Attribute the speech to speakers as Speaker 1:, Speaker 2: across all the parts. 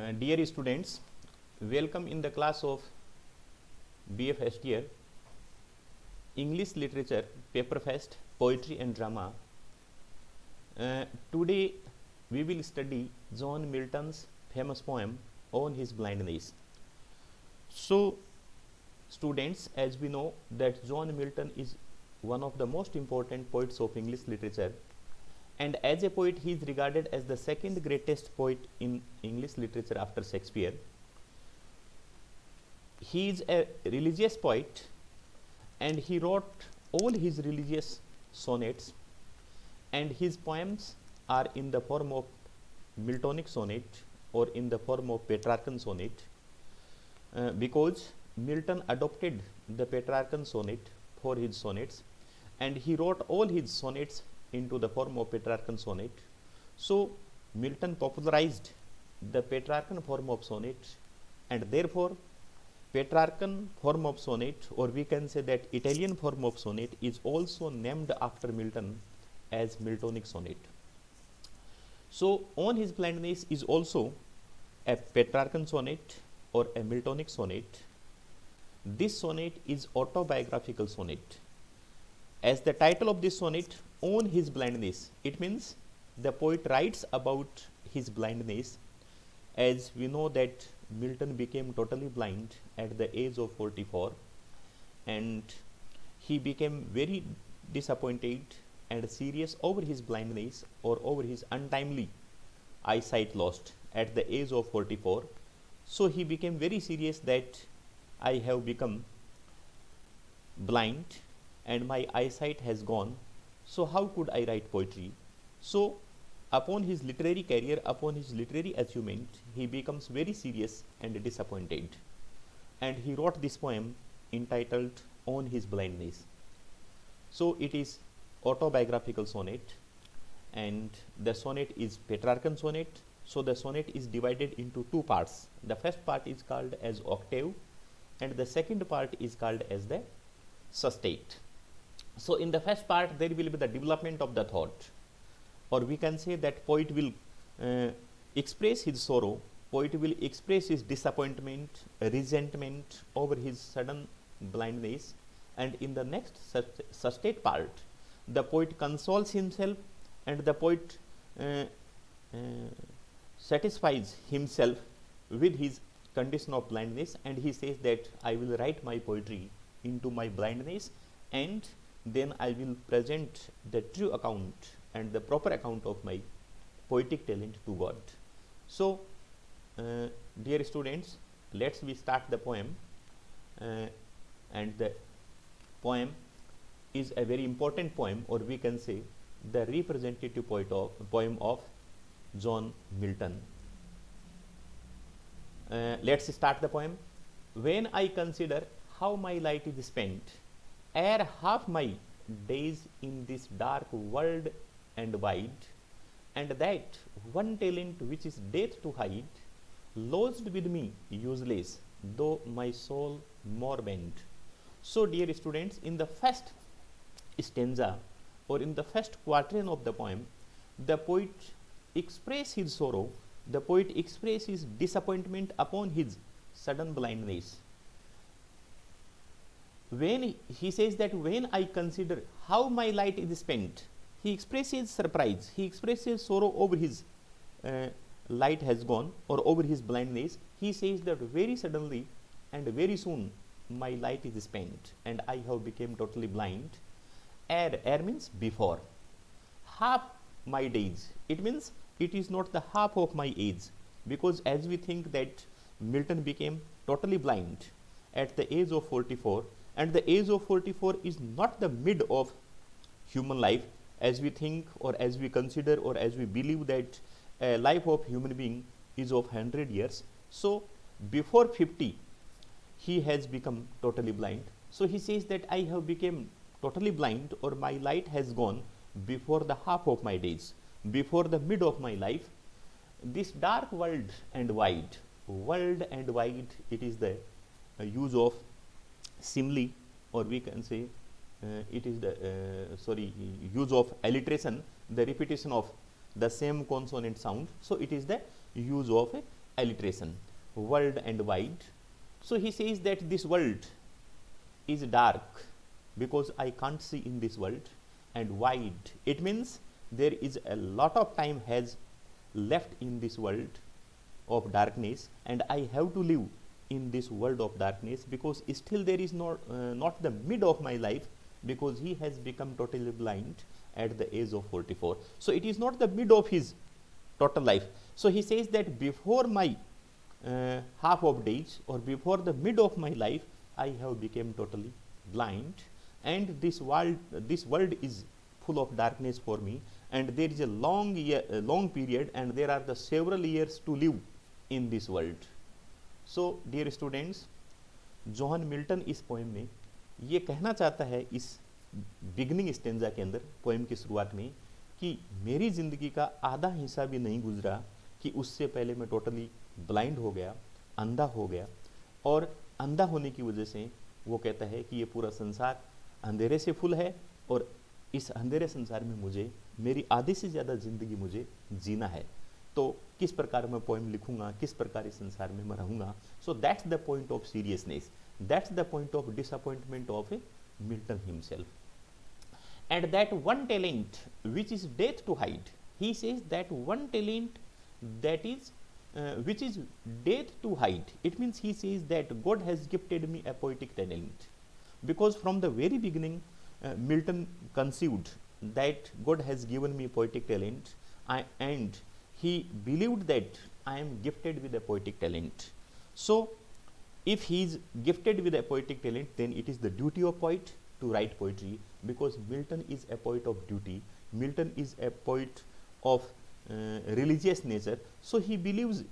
Speaker 1: Dear students, welcome in the class of BF first year English Literature Paper Fest Poetry and Drama. Today we will study John Milton's famous poem On His Blindness. So students, as we know that John Milton is one of the most important poets of English literature, and as a poet he is regarded as the second greatest poet in English literature after Shakespeare. He is a religious poet and he wrote all his religious sonnets, and his poems are in the form of Miltonic sonnet or in the form of Petrarchan sonnet, because Milton adopted the Petrarchan sonnet for his sonnets, and he wrote all his sonnets into the form of Petrarchan sonnet. So Milton popularized the Petrarchan form of sonnet, and therefore Petrarchan form of sonnet, or we can say that Italian form of sonnet, is also named after Milton as Miltonic sonnet. So On His Blindness is also a Petrarchan sonnet or a Miltonic sonnet. This sonnet is autobiographical sonnet. As the title of this sonnet, On His Blindness, it means the poet writes about his blindness. As we know that Milton became totally blind at the age of 44, and he became very disappointed and serious over his blindness or over his untimely eyesight lost at the age of 44. So he became very serious that I have become blind and my eyesight has gone, so how could I write poetry? So upon his literary career, upon his literary achievement, he becomes very serious and disappointed, and he wrote this poem entitled On His Blindness. So it is autobiographical sonnet, and the sonnet is Petrarchan sonnet. So the sonnet is divided into two parts. The first part is called as octave, and the second part is called as the sestet. So in the first part there will be the development of the thought, or we can say that poet will express his sorrow, poet will express his disappointment, resentment over his sudden blindness, and in the next sestet part the poet consoles himself, and the poet satisfies himself with his condition of blindness, and he says that I will write my poetry into my blindness, and then I will present the true account and the proper account of my poetic talent to God. So dear students, let's we start the poem, and the poem is a very important poem, or we can say the representative poem of John Milton. Let's start the poem. When I consider how my light is spent, ere half my days in this dark world and wide, and that one talent which is death to hide, lodged with me useless, though my soul more bent. So dear students, in the first stanza or in the first quatrain of the poem, the poet expresses his sorrow, the poet expresses his disappointment upon his sudden blindness. When he says that when I consider how my light is spent, he expresses surprise, he expresses sorrow over his light has gone, or over his blindness. He says that very suddenly and very soon my light is spent and I have become totally blind. Ere means before. Half my days, it means it is not the half of my age, because as we think that Milton became totally blind at the age of 44, and the age of 44 is not the mid of human life, as we think or as we consider or as we believe that a life of human being is of 100 years. So before 50 he has become totally blind. So he says that I have become totally blind, or my light has gone before the half of my days, before the mid of my life. This dark world and wide, it is the use of simile, or we can say it is the use of alliteration, the repetition of the same consonant sound. So it is the use of alliteration, world and wide. So he says that this world is dark because I can't see in this world, and wide, it means there is a lot of time has left in this world of darkness, and I have to live in this world of darkness, because still there is not the mid of my life, because he has become totally blind at the age of 44. So it is not the mid of his total life. So he says that before my half of days, or before the mid of my life, I have become totally blind, and this world is full of darkness for me, and there is a long period, and there are the several years to live in this world. So dear students, John Milton इस poem में ये कहना चाहता है, इस beginning stanza के अंदर, poem की शुरुआत में, कि मेरी ज़िंदगी का आधा हिस्सा भी नहीं गुजरा कि उससे पहले मैं टोटली ब्लाइंड हो गया, अंधा हो गया, और अंधा होने की वजह से वो कहता है कि ये पूरा संसार अंधेरे से फुल है, और इस अंधेरे संसार में मुझे मेरी आधी से ज़्यादा ज़िंदगी मुझे जीना है, तो किस प्रकार मैं पोएम लिखूंगा, किस प्रकार इस संसार में मैं रहूँगा. So that's the point of seriousness, that's the point of disappointment of Milton himself. And that one talent which is death to hide, he says that one talent that is which is death to hide, it means he says that God has gifted me a poetic talent, because from the very beginning Milton conceived that God has given me poetic talent, and he believed that I am gifted with a poetic talent. So if he is gifted with a poetic talent, then it is the duty of poet to write poetry, because Milton is a poet of duty, Milton is a poet of religious nature. So he believes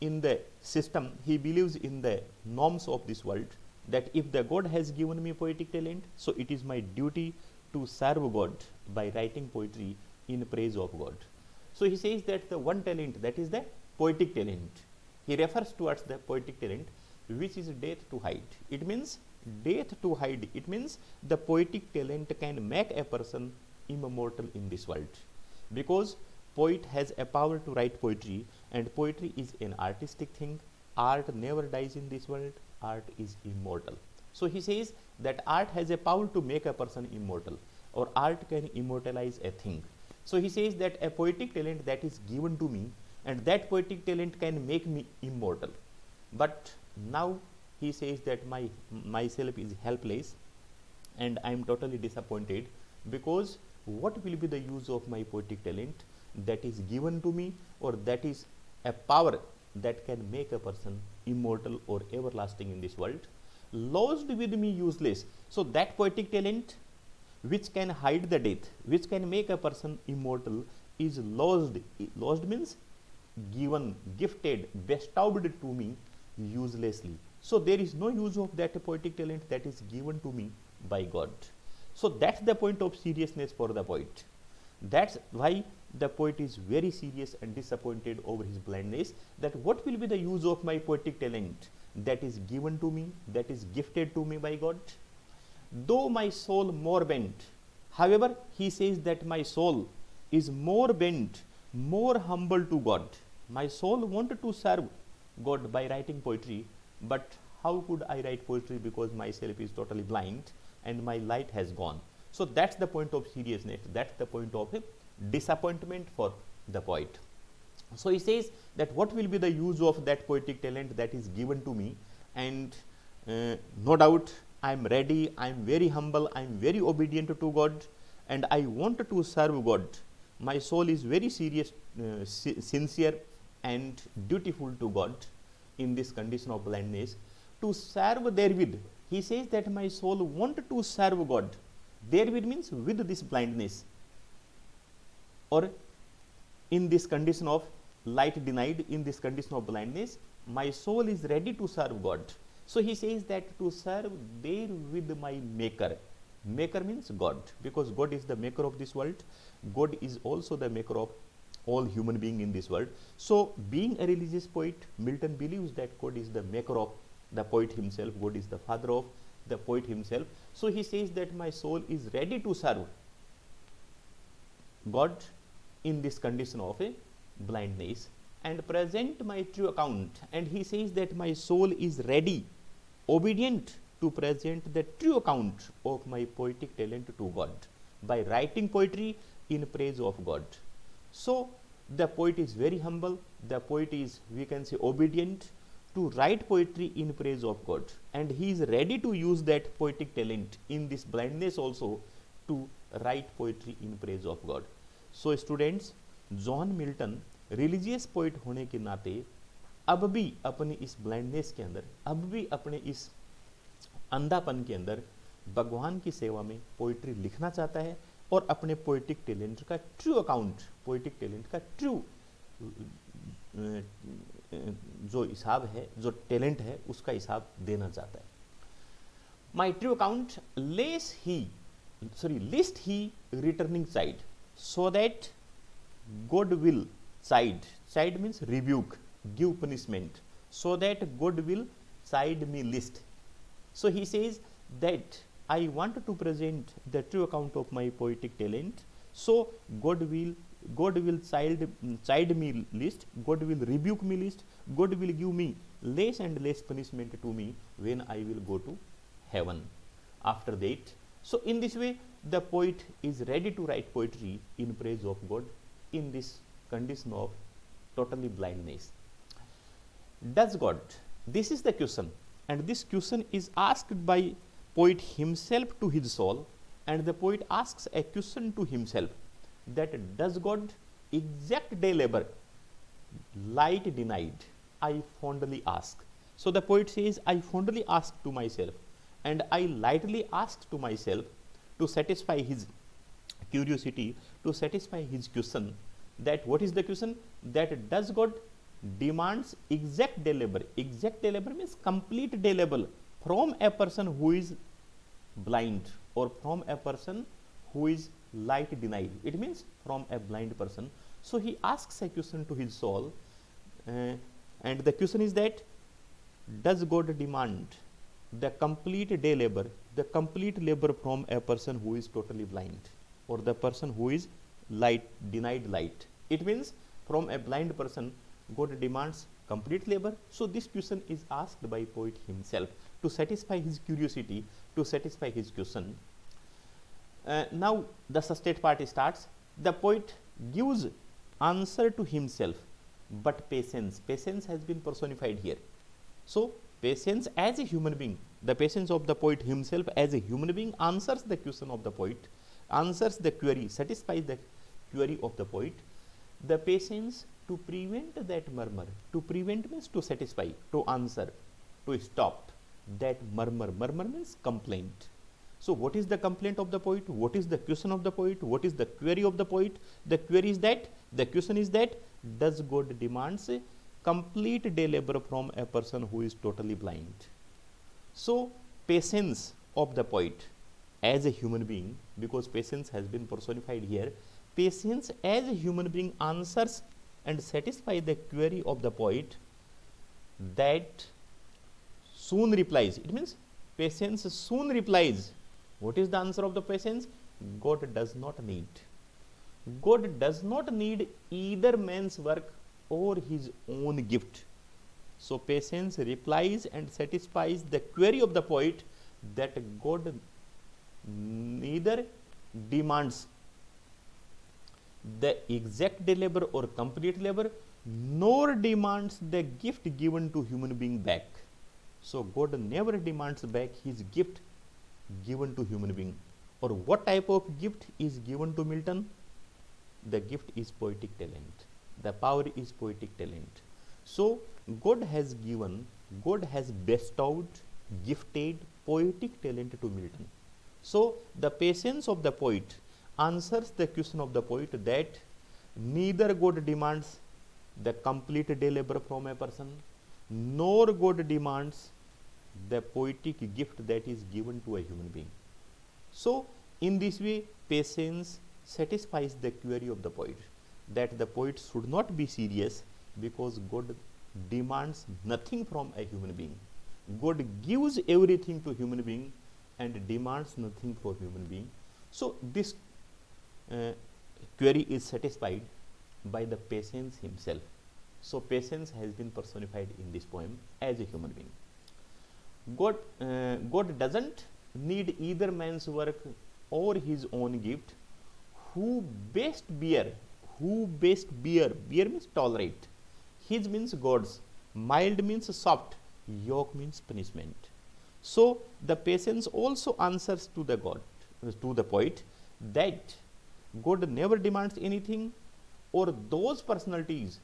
Speaker 1: in the system, he believes in the norms of this world, that if the God has given me poetic talent, so it is my duty to serve God by writing poetry in praise of God. So he says that the one talent, that is the poetic talent, he refers towards the poetic talent which is death to hide. It means death to hide, it means the poetic talent can make a person immortal in this world, because poet has a power to write poetry, and poetry is an artistic thing. Art never dies in this world, art is immortal. So he says that art has a power to make a person immortal, or art can immortalize a thing. So he says that a poetic talent that is given to me, and that poetic talent can make me immortal. But now he says that myself is helpless, and I am totally disappointed, because what will be the use of my poetic talent that is given to me, or that is a power that can make a person immortal or everlasting in this world? Lost with me useless. So that poetic talent which can hide the death, which can make a person immortal, is lost. Lost means given, gifted, bestowed to me uselessly. So there is no use of that poetic talent that is given to me by God. So that's the point of seriousness for the poet. That's why the poet is very serious and disappointed over his blindness, that what will be the use of my poetic talent that is given to me, that is gifted to me by God? Though my soul more bent, however, he says that my soul is more bent, more humble to God. My soul wanted to serve God by writing poetry, but how could I write poetry, because myself is totally blind and my light has gone. So that's the point of seriousness, that's the point of disappointment for the poet. So he says that what will be the use of that poetic talent that is given to me, and no doubt I am ready, I am very humble, I am very obedient to God, and I want to serve God. My soul is very serious, sincere and dutiful to God in this condition of blindness. To serve therewith, he says that my soul want to serve God. Therewith means with this blindness, or in this condition of light denied, in this condition of blindness, my soul is ready to serve God. So he says that to serve there with my maker. Maker means God, because God is the maker of this world. God is also the maker of all human beings in this world. So being a religious poet, Milton believes that God is the maker of the poet himself, God is the father of the poet himself. So he says that my soul is ready to serve God in this condition of a blindness. and present my true account. And he says that my soul is ready, obedient to present the true account of my poetic talent to God by writing poetry in praise of God. So the poet is very humble, the poet is, we can say, obedient to write poetry in praise of God, and he is ready to use that poetic talent in this blindness also to write poetry in praise of God. So students, John Milton religious poet होने के नाते अब भी अपनी इस blindness के अंदर, अब भी अपने इस अंधापन के अंदर भगवान की सेवा में पोइट्री लिखना चाहता है और अपने पोइटिक टैलेंट का ट्रू अकाउंट, पोइटिक टैलेंट का ट्रू जो हिसाब है, जो टैलेंट है, उसका हिसाब देना चाहता है. My true account list he returning side so that God will chide means rebuke, give punishment, so that God will chide me list. So he says that I want to present the true account of my poetic talent, so God will chide me list, God will rebuke me list, God will give me less and less punishment to me when I will go to heaven after that. So in this way the poet is ready to write poetry in praise of God in this condition of totally blindness. Does God? This is the question, and this question is asked by poet himself to his soul, and the poet asks a question to himself, that does God exact day labor light denied? I fondly ask. So the poet says, I fondly ask to myself, and I lightly ask to myself to satisfy his curiosity, to satisfy his question, that what is the question, that does God demands exact day labor. Exact day labor means complete day labor from a person who is blind, or from a person who is light denied. It means from a blind person. So he asks a question to his soul, and the question is that does God demand the complete day labor, the complete labor from a person who is totally blind, or the person who is light denied light. It means from a blind person God demands complete labor. So this question is asked by poet himself to satisfy his curiosity, to satisfy his question. Now the state part starts. The poet gives answer to himself, but patience has been personified here. So patience as a human being, the patience of the poet himself as a human being answers the question of the poet, answers the query, satisfies the query of the poet. The patience to prevent that murmur, to prevent means to satisfy, to answer, to stop that murmur. Murmur means complaint. So what is the complaint of the poet? What is the question of the poet? What is the query of the poet? The query is that, the question is that, does God demands a complete day labor from a person who is totally blind? So patience of the poet as a human being, because patience has been personified here, patience as a human being answers and satisfies the query of the poet, that soon replies. It means patience soon replies. What is the answer of the patience? God does not need. God does not need either man's work or his own gift. So patience replies and satisfies the query of the poet, that God neither demands the exact day labor or complete labor, nor demands the gift given to human being back. So God never demands back his gift given to human being. Or what type of gift is given to Milton? The gift is poetic talent. The power is poetic talent. So God has given, God has bestowed, gifted poetic talent to Milton. So the patience of the poet answers the question of the poet, that neither God demands the complete day labor from a person, nor God demands the poetic gift that is given to a human being. So in this way patience satisfies the query of the poet, that the poet should not be serious, because God demands nothing from a human being. God gives everything to human being and demands nothing from human being. So this query is satisfied by the patience himself. So patience has been personified in this poem as a human being. God doesn't need either man's work or his own gift. Who best bear, bear means tolerate. His means God's, mild means soft, yoke means punishment. So the patience also answers to the God, to the poet, that God never demands anything, or those personalities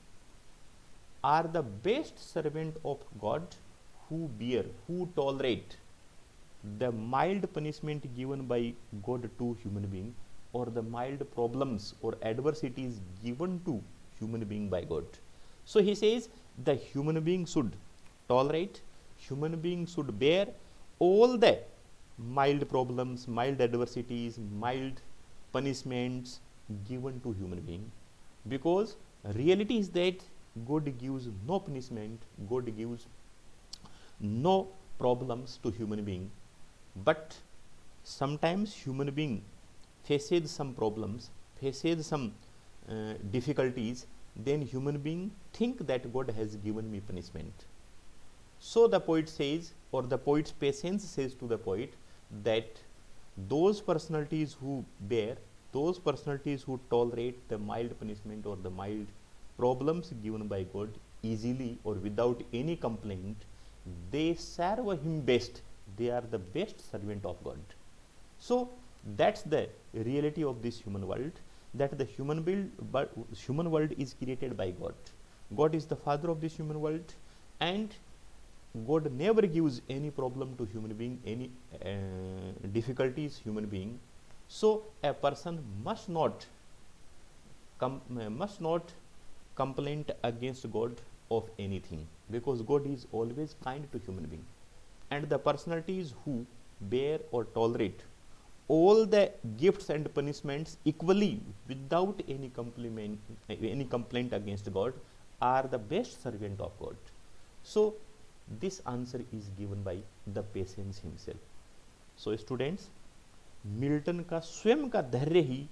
Speaker 1: are the best servant of God who bear, who tolerate the mild punishment given by God to human being, or the mild problems or adversities given to human being by God. So he says the human being should tolerate, human being should bear all the mild problems, mild adversities, mild punishments given to human being, because reality is that God gives no punishment, God gives no problems to human being, but sometimes human being faces some problems, faces some difficulties, then human being think that God has given me punishment. So the poet says, or the poet's patience says to the poet, that those personalities who bear, those personalities who tolerate the mild punishment or the mild problems given by God easily or without any complaint, they serve him best. They are the best servant of God. So that's the reality of this human world, that the human world is created by God. God is the father of this human world, and God never gives any problem to human being, any difficulties human being. So a person must not complain against God of anything, because God is always kind to human being. And the personalities who bear or tolerate all the gifts and punishments equally without any complaint against God are the best servant of God. So this answer is given by the patience himself. So students, Milton का स्वयं का धैर्य ही,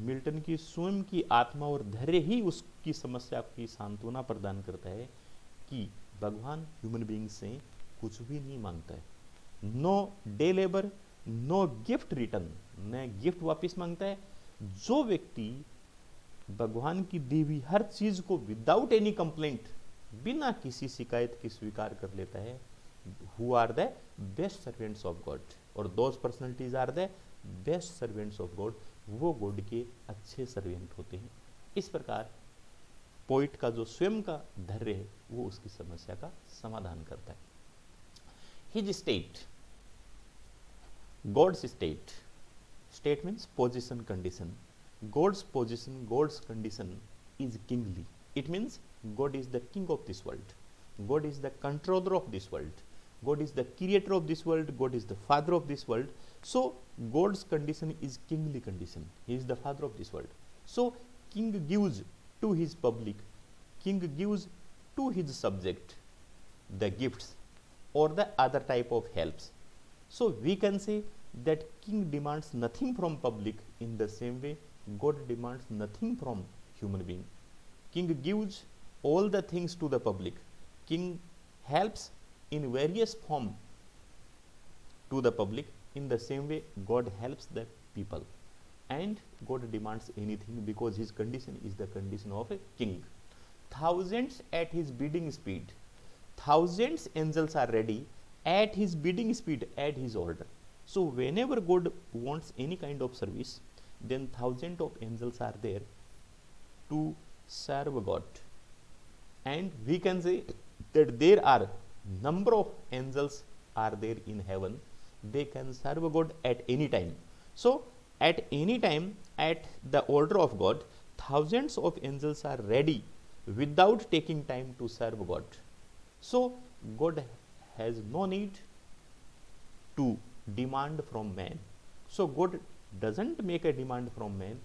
Speaker 1: Milton की स्वयं की आत्मा और धैर्य ही उसकी समस्या की सांत्वना प्रदान करता है कि भगवान ह्यूमन बीइंग से कुछ भी नहीं मांगता है. No day labour, no gift return, न गिफ्ट वापस मांगता है. जो व्यक्ति भगवान की दी हुई हर चीज को विदाउट एनी कंप्लेंट, बिना किसी शिकायत के स्वीकार कर लेता है, who are the best servants of God, और those personalities are the best servants of God, वो गॉड के अच्छे सर्वेंट होते हैं. इस प्रकार पोइट का जो स्वयं का धैर्य है वो उसकी समस्या का समाधान करता है. His state, God's state, state means position, condition. God's position, God's condition is kingly. It means God is the king of this world. God is the controller of this world. God is the creator of this world. God is the father of this world. So God's condition is kingly condition. He is the father of this world. So king gives to his public, king gives to his subject the gifts or the other type of helps. So we can say that king demands nothing from public. In the same way, God demands nothing from human being. King gives all the things to the public. King helps in various form to the public. In the same way, God helps the people. And God demands anything because his condition is the condition of a king. Thousands at his bidding speed. Thousands angels are ready at his bidding speed, at his order. So whenever God wants any kind of service, then thousands of angels are there to serve God. And we can say that there are number of angels are there in heaven. They can serve God at any time. So at any time, at the order of God, thousands of angels are ready without taking time to serve God. So God has no need to demand from man. So God doesn't make a demand from man.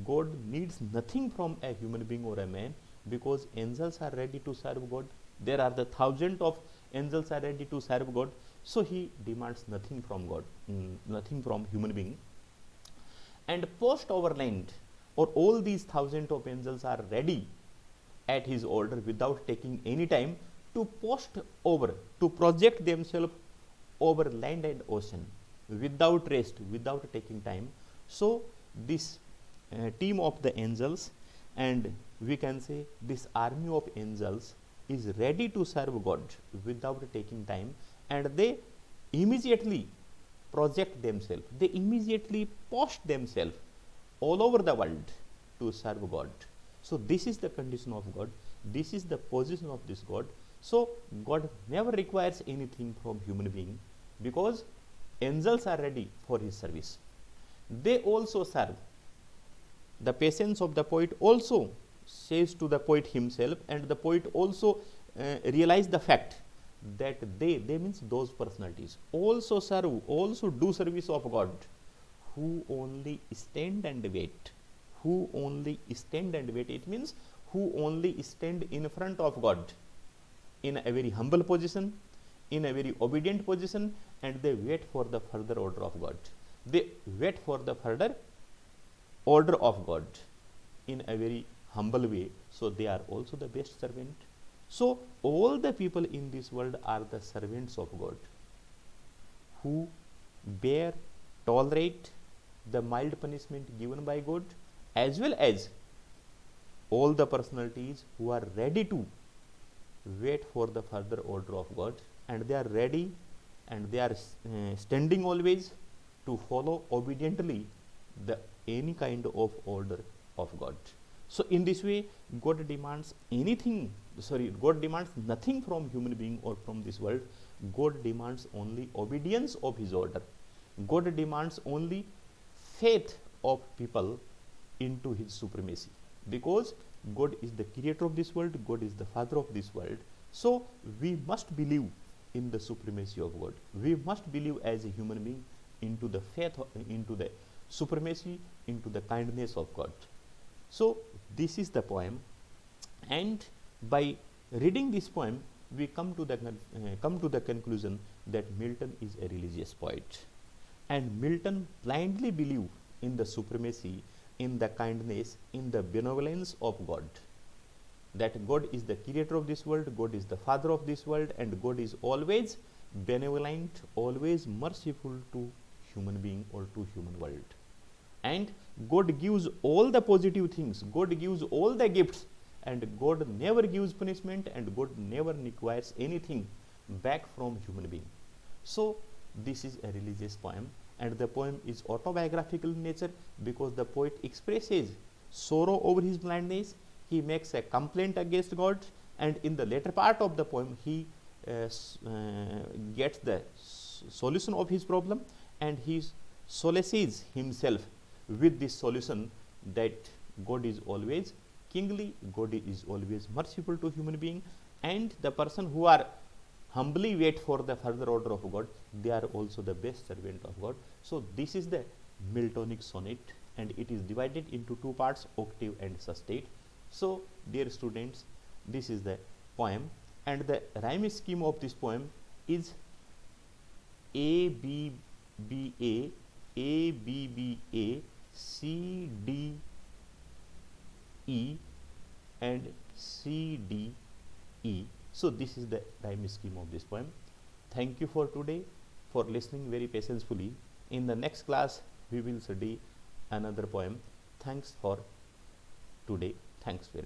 Speaker 1: God needs nothing from a human being or a man, because angels are ready to serve God. There are the thousands of angels are ready to serve God. So he demands nothing from God, nothing from human being. And post overland, or all these thousands of angels are ready at his order without taking any time to project themselves over land and ocean without rest, without taking time. So this team of the angels, and we can say this army of angels, is ready to serve God without taking time, and they immediately project themselves, they immediately post themselves all over the world to serve God. So this is the condition of God, this is the position of this God. So God never requires anything from human being, because angels are ready for his service. They also serve. The patience of the poet also says to the poet himself, and the poet also realize the fact that they means those personalities also serve, also do service of God, who only stand and wait, who only stand and wait. It means who only stand in front of God in a very humble position, in a very obedient position, and they wait for the further order of God. They wait for the further order of God in a very humble way. So they are also the best servant. So all the people in this world are the servants of God, who bear, tolerate the mild punishment given by God, as well as all the personalities who are ready to wait for the further order of God, and they are ready and they are standing always to follow obediently the any kind of order of God. So in this way, God demands God demands nothing from human being or from this world. God demands only obedience of his order. God demands only faith of people into his supremacy, because God is the creator of this world, God is the father of this world. So we must believe in the supremacy of God. We must believe as a human being into the faith, into the supremacy, into the kindness of God. So this is the poem, and by reading this poem we come to the conclusion that Milton is a religious poet, and Milton blindly believed in the supremacy, in the kindness, in the benevolence of God, that God is the creator of this world, God is the father of this world, and God is always benevolent, always merciful to human being or to human world. And God gives all the positive things, God gives all the gifts, and God never gives punishment, and God never requires anything back from human being. So this is a religious poem, and the poem is autobiographical in nature, because the poet expresses sorrow over his blindness, he makes a complaint against God, and in the later part of the poem he gets the solution of his problem, and he solaces himself with this solution that God is always kingly, God is always merciful to human being, and the person who are humbly wait for the further order of God, they are also the best servant of God. So this is the Miltonic sonnet, and it is divided into two parts, octave and sestet. So dear students, this is the poem, and the rhyme scheme of this poem is A B B A, A B B A, C D E, and C D E. So this is the rhyme scheme of this poem. Thank you for today, for listening very patiently. In the next class we will study another poem. Thanks for today. Thanks very much.